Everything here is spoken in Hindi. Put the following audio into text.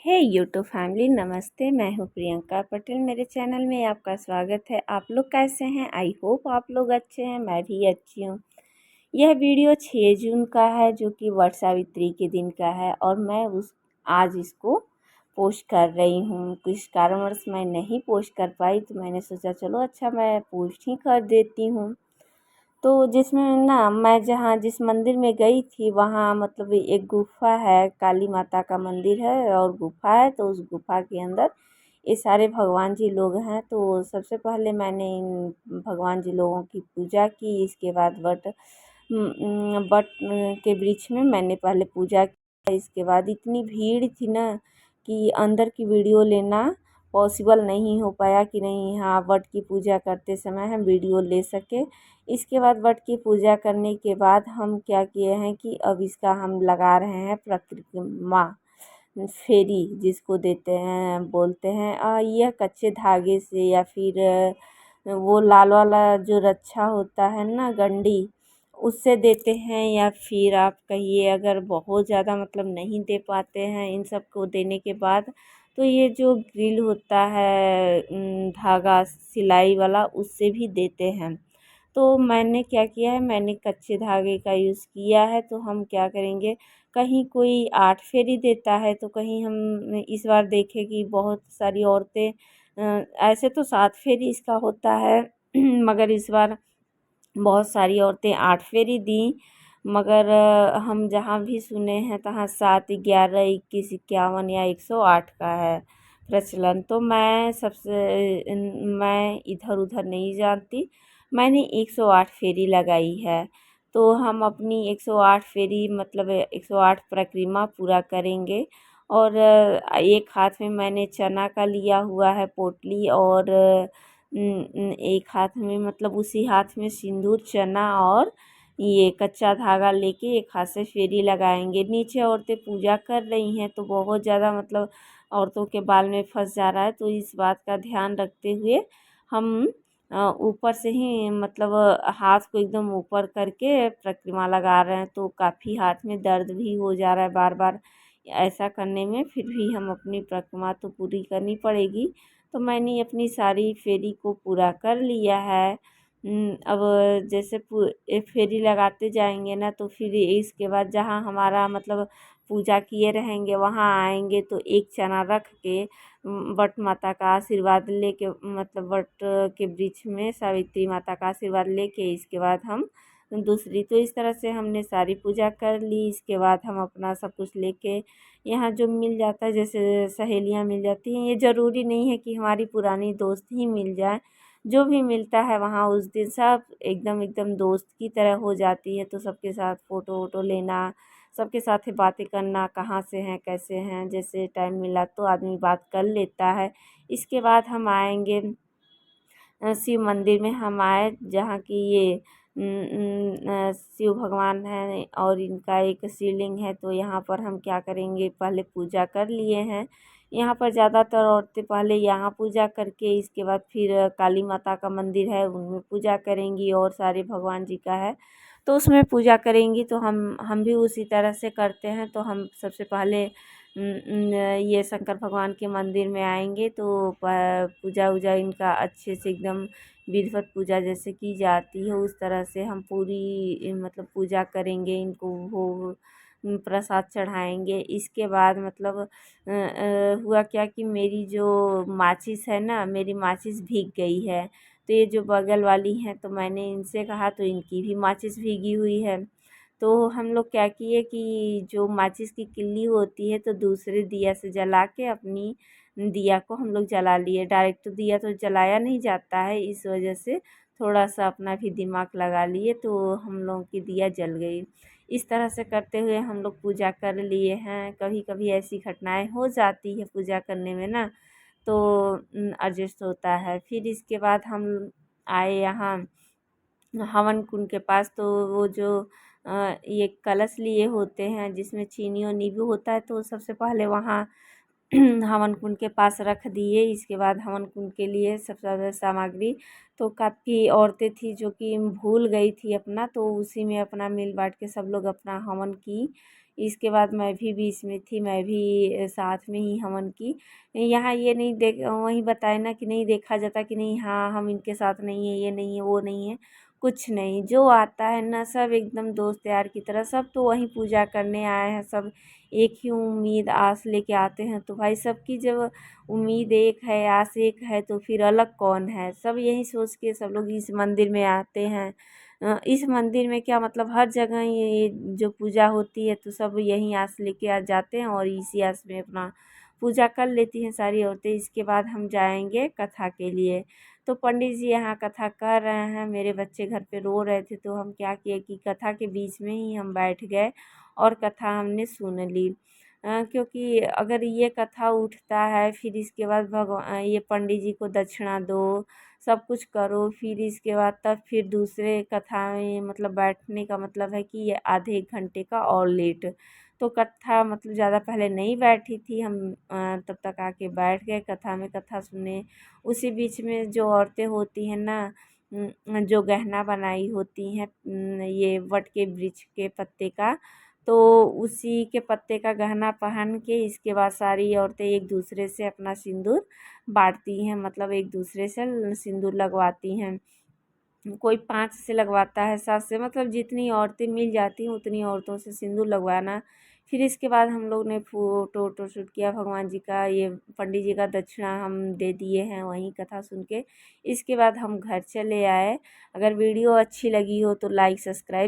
हे यूट्यूब फैमिली, नमस्ते। मैं हूँ प्रियंका पटेल। मेरे चैनल में आपका स्वागत है। आप लोग कैसे हैं? आई होप आप लोग अच्छे हैं। मैं भी अच्छी हूँ। यह वीडियो 6 जून का है, जो कि वट सावित्री के दिन का है, और मैं आज इसको पोस्ट कर रही हूँ। कुछ कारणवश मैं नहीं पोस्ट कर पाई, तो मैंने सोचा चलो अच्छा मैं पोस्ट ही कर देती हूँ। तो जिसमें ना मैं जिस मंदिर में गई थी, वहाँ मतलब एक गुफ़ा है, काली माता का मंदिर है और गुफ़ा है। तो उस गुफ़ा के अंदर ये सारे भगवान जी लोग हैं। तो सबसे पहले मैंने इन भगवान जी लोगों की पूजा की। इसके बाद बट के वृक्ष में मैंने पहले पूजा की। इसके बाद इतनी भीड़ थी ना कि अंदर की वीडियो लेना पॉसिबल नहीं हो पाया कि नहीं, हाँ, वट की पूजा करते समय हम वीडियो ले सके। इसके बाद वट की पूजा करने के बाद हम क्या किए हैं कि अब इसका हम लगा रहे हैं परिक्रमा, फेरी जिसको देते हैं, बोलते हैं। यह कच्चे धागे से या फिर वो लाल वाला जो रच्छा होता है ना, गंडी, उससे देते हैं। या फिर आप कहिए अगर बहुत ज़्यादा मतलब नहीं दे पाते हैं इन सब को देने के बाद, तो ये जो ग्रिल होता है धागा सिलाई वाला, उससे भी देते हैं। तो मैंने क्या किया है, मैंने कच्चे धागे का यूज़ किया है। तो हम क्या करेंगे, कहीं कोई 8 फेरी देता है तो कहीं हम इस बार देखें कि बहुत सारी औरतें ऐसे तो 7 फेरी इसका होता है मगर इस बार बहुत सारी औरतें 8 फेरी दी। मगर हम जहाँ भी सुने हैं तहाँ 7, 11, 21, 51 या 108 का है प्रचलन। तो मैं इधर उधर नहीं जानती। मैंने 108 फेरी लगाई है। तो हम अपनी 108 फेरी मतलब 108 परिक्रमा पूरा करेंगे। और एक हाथ में मैंने चना का लिया हुआ है पोटली, और एक हाथ में मतलब उसी हाथ में सिंदूर, चना और ये कच्चा धागा लेके एक हाथ से फेरी लगाएंगे। नीचे औरतें पूजा कर रही हैं तो बहुत ज़्यादा मतलब औरतों के बाल में फंस जा रहा है। तो इस बात का ध्यान रखते हुए हम ऊपर से ही मतलब हाथ को एकदम ऊपर करके परिक्रमा लगा रहे हैं। तो काफ़ी हाथ में दर्द भी हो जा रहा है बार बार ऐसा करने में। फिर भी हम अपनी परिक्रमा तो पूरी करनी पड़ेगी। तो मैंने अपनी सारी फेरी को पूरा कर लिया है। अब जैसे एक फेरी लगाते जाएंगे ना, तो फिर इसके बाद जहाँ हमारा मतलब पूजा किए रहेंगे वहाँ आएंगे तो एक चना रख के वट माता का आशीर्वाद लेके, मतलब वट के वृक्ष में सावित्री माता का आशीर्वाद लेके इसके बाद हम दूसरी, तो इस तरह से हमने सारी पूजा कर ली। इसके बाद हम अपना सब कुछ लेके यहाँ जो मिल जाता है, जैसे सहेलियाँ मिल जाती हैं, ये ज़रूरी नहीं है कि हमारी पुरानी दोस्त ही मिल जाए। जो भी मिलता है वहाँ उस दिन सब एकदम एकदम दोस्त की तरह हो जाती है। तो सबके साथ फ़ोटो वोटो लेना, सबके साथ ही बातें करना, कहाँ से हैं कैसे हैं, जैसे टाइम मिला तो आदमी बात कर लेता है। इसके बाद हम आएंगे शिव मंदिर में। हम आए जहाँ की ये शिव भगवान हैं और इनका एक शिवलिंग है। तो यहाँ पर हम क्या करेंगे, पहले पूजा कर लिए हैं। यहाँ पर ज़्यादातर औरतें पहले यहाँ पूजा करके इसके बाद फिर काली माता का मंदिर है उनमें पूजा करेंगी, और सारे भगवान जी का है तो उसमें पूजा करेंगी। तो हम भी उसी तरह से करते हैं। तो हम सबसे पहले ये शंकर भगवान के मंदिर में आएंगे तो पूजा वूजा इनका अच्छे से एकदम विधिवत पूजा जैसे की जाती है उस तरह से हम पूरी मतलब पूजा करेंगे। इनको वो प्रसाद चढ़ाएंगे। इसके बाद मतलब हुआ क्या कि मेरी जो माचिस है ना, मेरी माचिस भीग गई है। तो ये जो बगल वाली हैं, तो मैंने इनसे कहा तो इनकी भी माचिस भीगी हुई है। तो हम लोग क्या किए कि जो माचिस की किल्ली होती है तो दूसरे दिया से जला के अपनी दिया को हम लोग जला लिए। डायरेक्ट तो दिया तो जलाया नहीं जाता है, इस वजह से थोड़ा सा अपना भी दिमाग लगा लिए तो हम लोगों की दिया जल गई। इस तरह से करते हुए हम लोग पूजा कर लिए हैं। कभी कभी ऐसी घटनाएं हो जाती है पूजा करने में ना, तो एडजस्ट होता है। फिर इसके बाद हम आए यहाँ हवन कुंड के पास। तो वो जो ये कलश लिए होते हैं जिसमें चीनी और नींबू होता है, तो सबसे पहले वहाँ हवन कुंड के पास रख दिए। इसके बाद हवन कुंड के लिए सबसे ज़्यादा सामग्री, तो काफ़ी औरतें थी जो कि भूल गई थी अपना, तो उसी में अपना मिल बांट के सब लोग अपना हवन की। इसके बाद मैं भी बीच में थी, मैं भी साथ में ही हवन की। यहाँ ये नहीं देख वहीं बताए ना कि नहीं देखा जाता कि नहीं हाँ हम इनके साथ नहीं है, ये नहीं है, वो नहीं है, कुछ नहीं। जो आता है ना सब एकदम दोस्त यार की तरह, सब तो वहीं पूजा करने आए हैं, सब एक ही उम्मीद आस लेके आते हैं। तो भाई सबकी जब उम्मीद एक है, आस एक है, तो फिर अलग कौन है। सब यही सोच के सब लोग इस मंदिर में आते हैं। इस मंदिर में क्या मतलब हर जगह ये जो पूजा होती है तो सब यहीं आस लेके आ जाते हैं और इसी आस में अपना पूजा कर लेती हैं सारी औरतें। इसके बाद हम जाएंगे कथा के लिए। तो पंडित जी यहाँ कथा कर रहे हैं, मेरे बच्चे घर पे रो रहे थे, तो हम क्या किए कि कथा के बीच में ही हम बैठ गए और कथा हमने सुन ली। क्योंकि अगर ये कथा उठता है फिर इसके बाद भगवान ये पंडित जी को दक्षिणा दो, सब कुछ करो, फिर इसके बाद तब फिर दूसरे कथा में मतलब बैठने का मतलब है कि ये आधे एक घंटे का और लेट। तो कथा मतलब ज़्यादा पहले नहीं बैठी थी हम, तब तक आके बैठ गए कथा में, कथा सुने। उसी बीच में जो औरतें होती हैं ना, जो गहना बनाई होती हैं, ये वट के वृक्ष के पत्ते का, तो उसी के पत्ते का गहना पहन के इसके बाद सारी औरतें एक दूसरे से अपना सिंदूर बांटती हैं, मतलब एक दूसरे से सिंदूर लगवाती हैं। कोई 5 से लगवाता है, 7 से, मतलब जितनी औरतें मिल जाती हैं उतनी औरतों से सिंदूर लगवाना। फिर इसके बाद हम लोग ने फोटो वोटो शूट किया, भगवान जी का ये पंडित जी का दक्षिणा हम दे दिए हैं वहीं कथा सुन के। इसके बाद हम घर चले आए। अगर वीडियो अच्छी लगी हो तो लाइक सब्सक्राइब